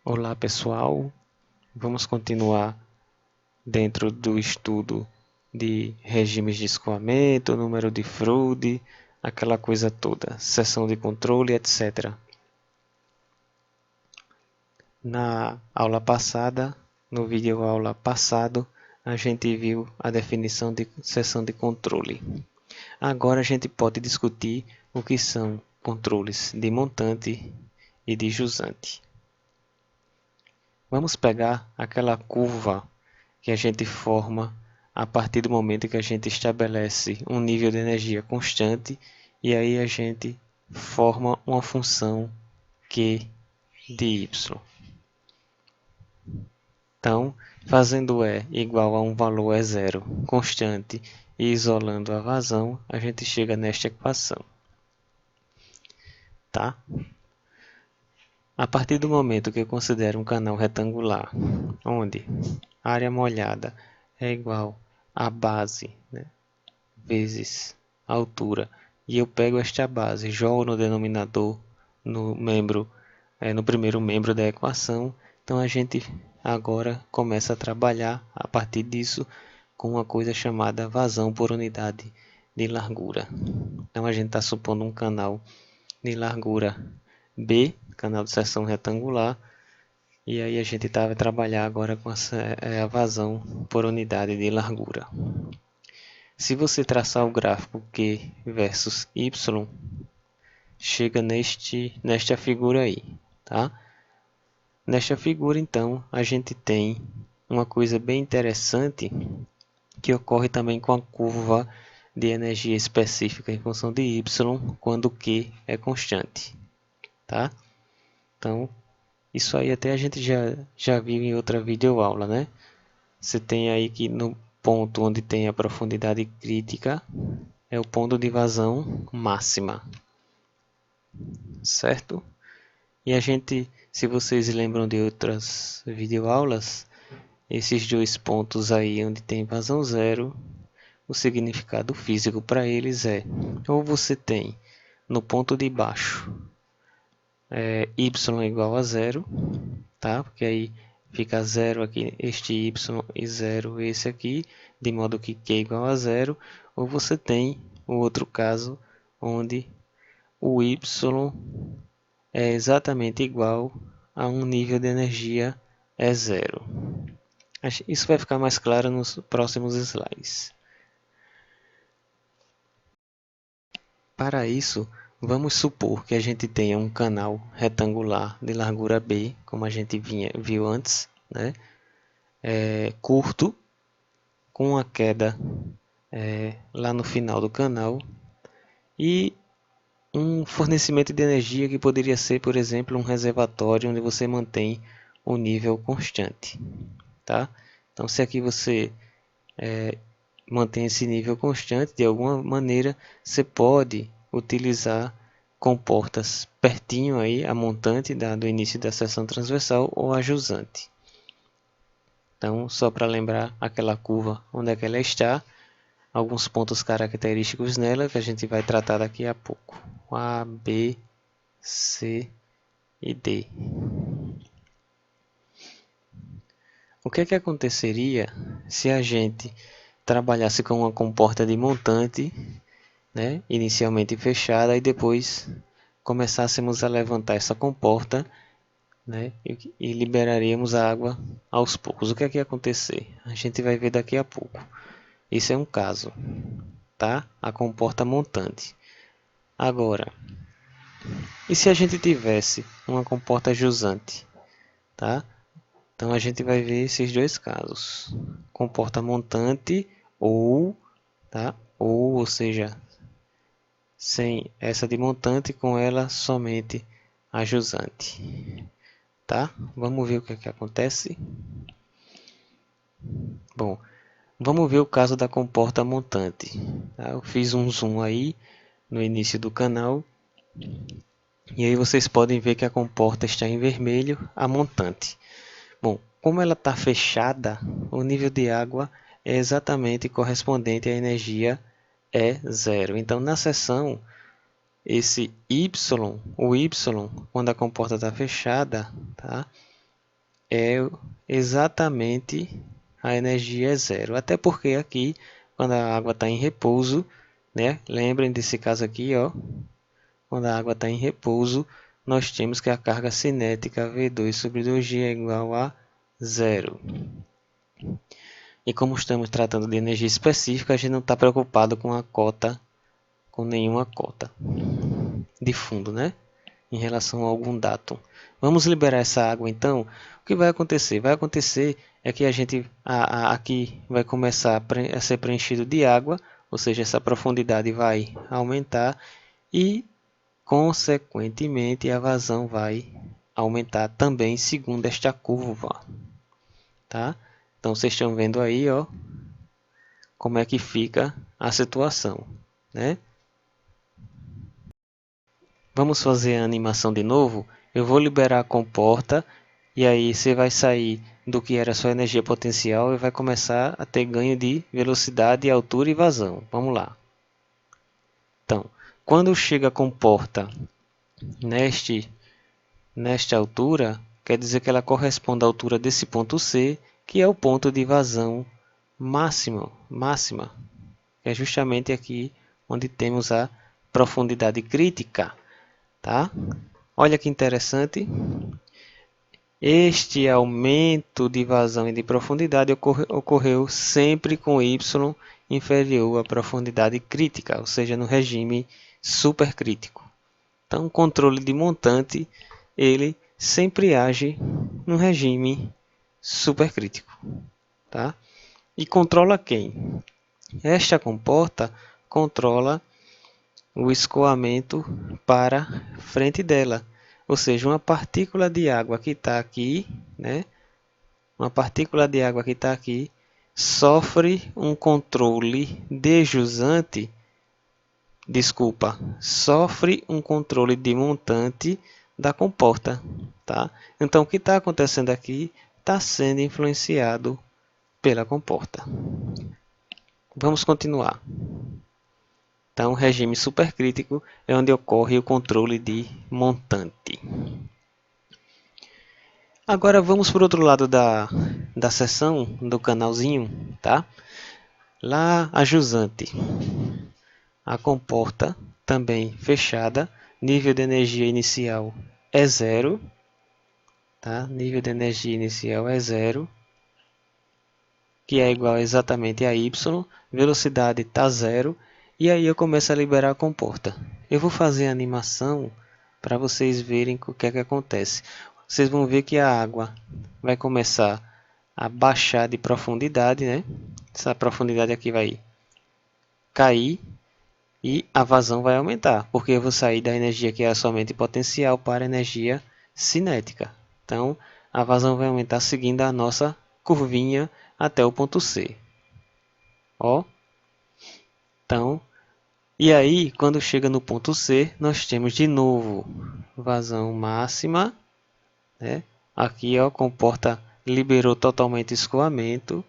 Olá pessoal, vamos continuar dentro do estudo de regimes de escoamento, número de Froude, aquela coisa toda, seção de controle, etc. Na aula passada, no vídeo aula passado, a gente viu a definição de seção de controle. Agora a gente pode discutir o que são controles de montante e de jusante. Vamos pegar aquela curva que a gente forma a partir do momento que a gente estabelece um nível de energia constante e aí a gente forma uma função Q de y. Então, fazendo E igual a um valor E0 constante e isolando a vazão, a gente chega nesta equação. Tá? A partir do momento que eu considero um canal retangular, onde a área molhada é igual a base, né, vezes a altura, e eu pego esta base, jogo no denominador, no primeiro membro da equação, então a gente agora começa a trabalhar a partir disso com uma coisa chamada vazão por unidade de largura. Então a gente está supondo um canal de largura B, canal de seção retangular, e aí a gente vai trabalhar agora com a vazão por unidade de largura. Se você traçar o gráfico Q versus Y, chega nesta figura aí, tá? Nesta figura, então, a gente tem uma coisa bem interessante que ocorre também com a curva de energia específica em função de Y, quando Q é constante, tá? Então, isso aí até a gente já viu em outra videoaula, né? Você tem aí que no ponto onde tem a profundidade crítica é o ponto de vazão máxima, certo? E a gente, se vocês lembram de outras videoaulas, esses dois pontos aí onde tem vazão zero, o significado físico para eles é, ou você tem no ponto de baixo y igual a zero, tá? Porque aí fica zero aqui, este y e zero esse aqui, de modo que q igual a zero, ou você tem o outro caso onde o y é exatamente igual a um nível de energia E0. Isso vai ficar mais claro nos próximos slides. Para isso, vamos supor que a gente tenha um canal retangular de largura B, como a gente viu antes, né? Curto, com uma queda lá no final do canal, e um fornecimento de energia que poderia ser, por exemplo, um reservatório onde você mantém o nível constante. Tá? Então, se aqui você mantém esse nível constante, de alguma maneira, você pode utilizar comportas pertinho aí, a montante do início da seção transversal ou a jusante. Então, só para lembrar aquela curva, onde é que ela está, alguns pontos característicos nela que a gente vai tratar daqui a pouco. A, B, C e D. O que é que aconteceria se a gente trabalhasse com uma comporta de montante, né, inicialmente fechada, e depois começássemos a levantar essa comporta, né, e liberaríamos a água aos poucos? O que é que ia acontecer? A gente vai ver daqui a pouco. Isso é um caso, tá? A comporta montante. Agora, e se a gente tivesse uma comporta jusante, tá? Então a gente vai ver esses dois casos: comporta montante ou, tá? Ou seja, sem essa de montante, com ela somente a jusante, tá? Vamos ver o que acontece. Bom, vamos ver o caso da comporta montante. Tá? Eu fiz um zoom aí no início do canal e aí vocês podem ver que a comporta está em vermelho, a montante. Bom, como ela está fechada, o nível de água é exatamente correspondente à energia E0. Então, na seção, esse Y, o Y, quando a comporta está fechada, tá? é exatamente a energia é zero. Até porque aqui, quando a água está em repouso, né? Lembrem desse caso aqui, ó. Quando a água está em repouso, nós temos que a carga cinética V2 sobre 2G é igual a zero. E como estamos tratando de energia específica, a gente não está preocupado com a cota, com nenhuma cota de fundo, né? Em relação a algum datum. Vamos liberar essa água então. O que vai acontecer? Vai acontecer é que a gente aqui vai começar a ser preenchido de água, ou seja, essa profundidade vai aumentar e consequentemente a vazão vai aumentar também segundo esta curva, tá? Então vocês estão vendo aí, ó, como é que fica a situação, né? Vamos fazer a animação de novo. Eu vou liberar a comporta e aí você vai sair do que era sua energia potencial e vai começar a ter ganho de velocidade, altura e vazão. Vamos lá. Então, quando chega a comporta nesta altura, quer dizer que ela corresponde à altura desse ponto C, que é o ponto de vazão máxima, que é justamente aqui onde temos a profundidade crítica, tá? Olha que interessante. Este aumento de vazão e de profundidade ocorreu sempre com y inferior à profundidade crítica, ou seja, no regime supercrítico. Então, o controle de montante, ele sempre age no regime supercrítico, tá? E controla quem? Esta comporta controla o escoamento para frente dela. Ou seja, uma partícula de água que está aqui, né? Uma partícula de água que está aqui sofre um controle de jusante, sofre um controle de montante da comporta, tá? Então, o que está acontecendo aqui está sendo influenciado pela comporta. Vamos continuar. Então, o regime supercrítico é onde ocorre o controle de montante. Agora vamos para o outro lado da seção, do canalzinho, tá? Lá a jusante, a comporta também fechada, nível de energia inicial é zero, tá? Nível de energia inicial é zero, que é igual exatamente a y, velocidade está zero, e aí eu começo a liberar a comporta. Eu vou fazer a animação para vocês verem o que é que acontece. Vocês vão ver que a água vai começar a baixar de profundidade, né? Essa profundidade aqui vai cair e a vazão vai aumentar, porque eu vou sair da energia que é somente potencial para energia cinética. Então, a vazão vai aumentar seguindo a nossa curvinha até o ponto C. Ó. Então, e aí, quando chega no ponto C, nós temos de novo vazão máxima, né? Aqui, ó, comporta liberou totalmente escoamento.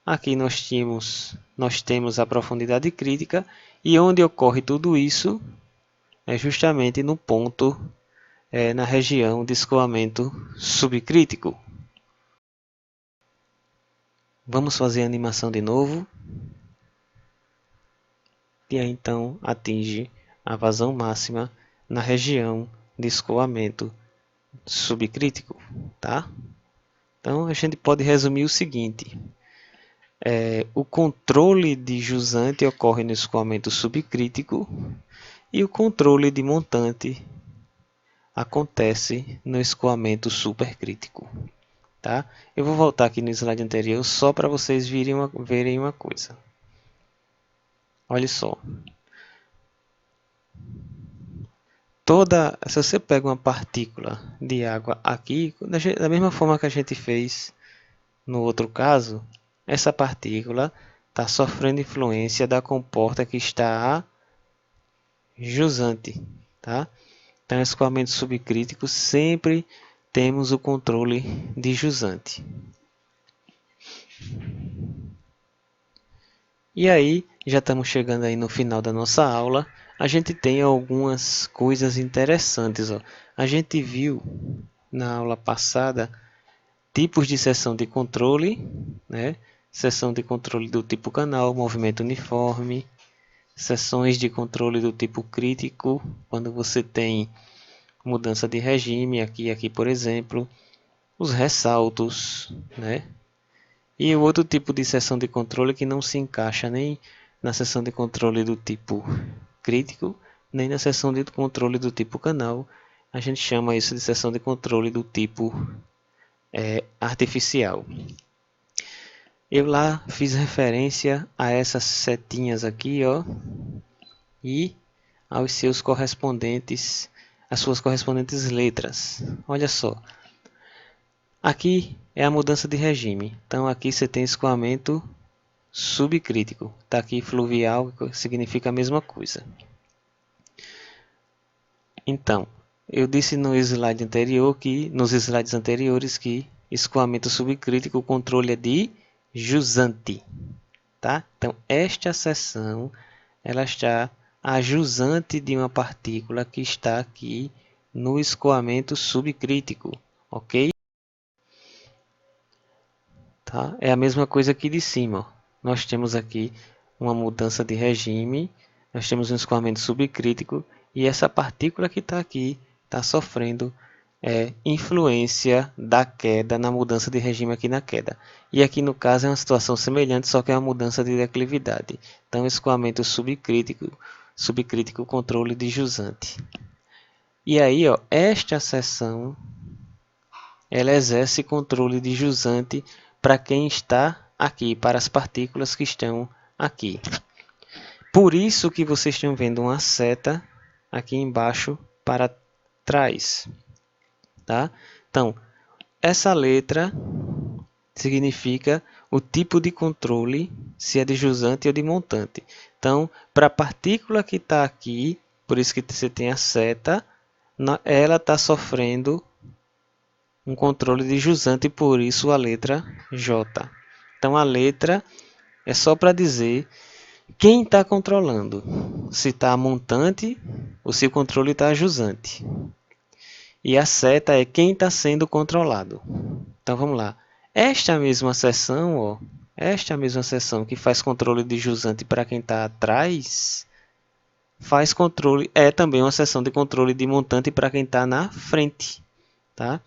Aqui nós temos a profundidade crítica e onde ocorre tudo isso é justamente no ponto, na região de escoamento subcrítico. Vamos fazer a animação de novo. E aí então atinge a vazão máxima na região de escoamento subcrítico, tá? Então a gente pode resumir o seguinte: o controle de jusante ocorre no escoamento subcrítico e o controle de montante acontece no escoamento supercrítico, tá? Eu vou voltar aqui no slide anterior só para vocês verem uma coisa. Olha só. Se você pega uma partícula de água aqui, da mesma forma que a gente fez no outro caso, essa partícula está sofrendo influência da comporta que está a jusante, tá? Então, escoamento subcrítico sempre temos o controle de jusante. E aí, já estamos chegando aí no final da nossa aula. A gente tem algumas coisas interessantes, ó. A gente viu na aula passada tipos de seção de controle, né? Seção de controle do tipo canal, movimento uniforme, seções de controle do tipo crítico, quando você tem mudança de regime, aqui por exemplo, os ressaltos, né? E o outro tipo de seção de controle que não se encaixa nem na seção de controle do tipo crítico, nem na seção de controle do tipo canal, a gente chama isso de seção de controle do tipo artificial. Eu lá fiz referência a essas setinhas aqui, ó, e aos seus correspondentes, as suas correspondentes letras. Olha só, aqui é a mudança de regime. Então aqui você tem escoamento subcrítico. Está aqui fluvial, que significa a mesma coisa. Então, eu disse no slide anterior nos slides anteriores que escoamento subcrítico, o controle é de jusante, tá? Então, esta seção ela está a jusante de uma partícula que está aqui no escoamento subcrítico, ok? Tá? É a mesma coisa aqui de cima. Ó. Nós temos aqui uma mudança de regime, nós temos um escoamento subcrítico e essa partícula que está aqui está sofrendo influência da queda na mudança de regime aqui na queda. E aqui no caso é uma situação semelhante, só que é uma mudança de declividade. Então, escoamento subcrítico controle de jusante. E aí, ó, esta seção ela exerce controle de jusante para quem está aqui, para as partículas que estão aqui. Por isso que vocês estão vendo uma seta aqui embaixo para trás. Tá? Então, essa letra significa o tipo de controle, se é de jusante ou de montante. Então, para a partícula que está aqui, por isso que você tem a seta, ela está sofrendo um controle de jusante, por isso a letra J. Então, a letra é só para dizer quem está controlando, se está montante ou se o controle está jusante. E a seta é quem está sendo controlado. Então vamos lá. Esta mesma seção, ó, esta mesma seção que faz controle de jusante para quem está atrás, faz controle, é também uma seção de controle de montante para quem está na frente. Tá?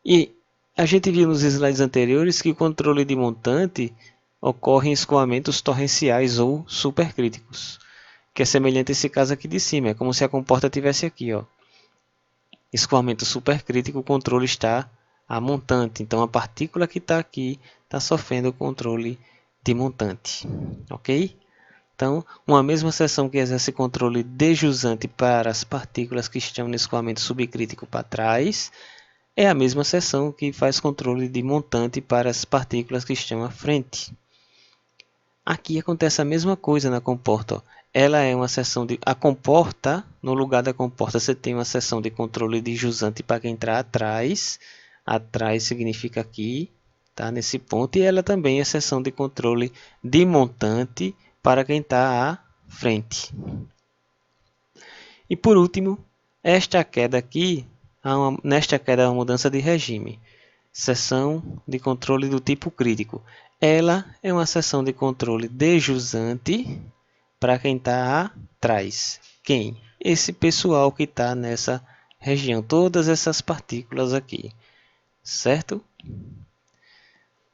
E a gente viu nos slides anteriores que o controle de montante ocorre em escoamentos torrenciais ou supercríticos, que é semelhante a esse caso aqui de cima. É como se a comporta tivesse aqui, ó. Escoamento supercrítico, o controle está a montante. Então, a partícula que está aqui está sofrendo o controle de montante. Ok? Então, uma mesma seção que exerce controle de jusante para as partículas que estão no escoamento subcrítico para trás, é a mesma seção que faz controle de montante para as partículas que estão à frente. Aqui acontece a mesma coisa na comporta. Ó. Ela é uma seção de... A comporta, no lugar da comporta, você tem uma seção de controle de jusante para quem entrar atrás. Atrás significa aqui, tá? Nesse ponto. E ela também é seção de controle de montante para quem está à frente. E por último, esta queda aqui, nesta queda há uma mudança de regime. Seção de controle do tipo crítico. Ela é uma seção de controle de jusante para quem está atrás. Quem? Esse pessoal que está nessa região. Todas essas partículas aqui. Certo?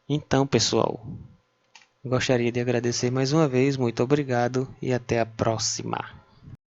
Então, pessoal, gostaria de agradecer mais uma vez. Muito obrigado e até a próxima.